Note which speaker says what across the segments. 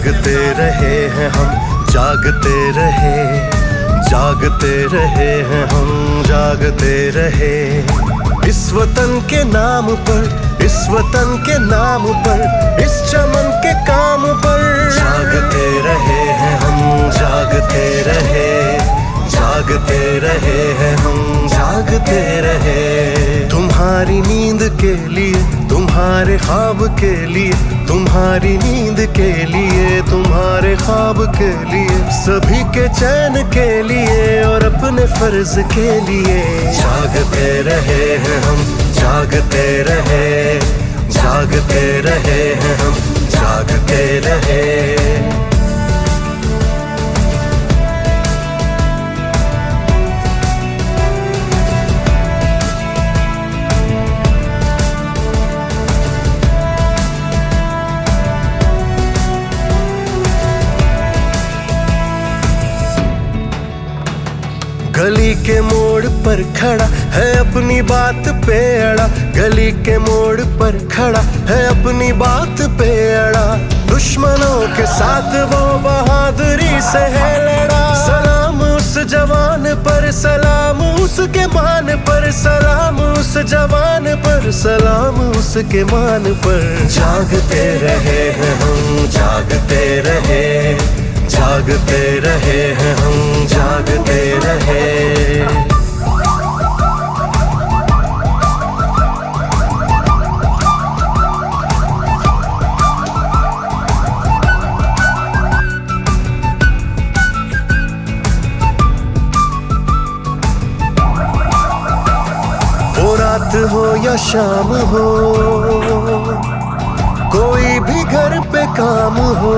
Speaker 1: जागते रहे हैं हम, जागते रहे, जागते रहे हैं हम, जागते रहे। इस वतन के नाम पर, इस वतन के नाम पर, इस चमन के काम पर जागते रहे हैं हम, जागते रहे, जागते रहे हैं हम, जागते रहे। तुम्हारी नींद के लिए, तुम्हारे ख्वाब के लिए, तुम्हारी नींद के लिए, तुम्हारे ख्वाब के लिए, सभी के चैन के लिए और अपने फर्ज के लिए जागते रहे हैं हम, जागते रहे, जागते रहे हैं हम, जागते रहे। गली के मोड़ पर खड़ा है अपनी बात पे अड़ा, गली के मोड़ पर खड़ा है अपनी बात पे अड़ा। दुश्मनों के साथ वो बहादुरी से है लड़ा। सलाम उस जवान पर, सलाम उसके मान पर, सलाम उस जवान पर, सलाम उसके मान पर। जागते रहे हैं हम, जागते रहे, जागते रहे हैं हम, जागते रहे। वो रात हो या शाम हो, कोई भी घर पे काम हो।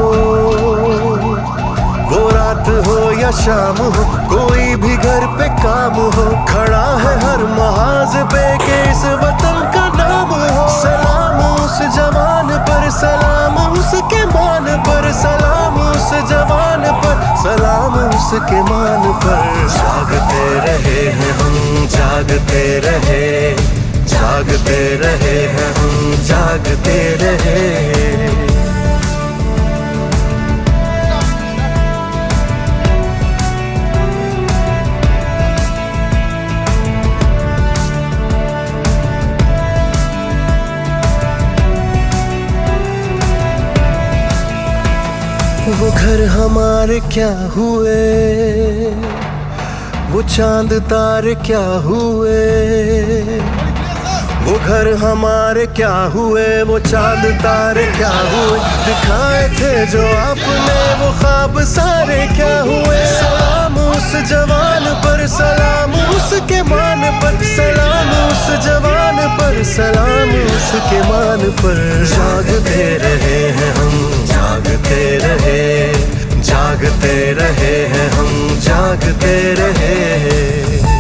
Speaker 1: वो रात हो या शाम हो, कोई भी घर पे काम हो, खड़ा है हर महाज पे के इस वतन का नाम हो। सलाम उस जवान पर, सलाम उसके मान पर, सलाम उस जवान पर, सलाम उसके मान पर। जागते रहे हैं हम, जागते रहे, जागते रहे हैं हम, जागते रहे। वो घर हमारे क्या हुए, वो चांद तारे क्या हुए। वो घर हमारे क्या हुए, वो चांद तारे क्या हुए। दिखाए थे जो आपने वो ख्वाब सारे क्या हुए। सलाम उस जवान पर, सलाम उसके मान पर, सलाम उस जवान पर, सलाम उसके मान पर। जागते रहे हैं हम, जागते रहे, जागते रहे हैं हम, जागते रहे।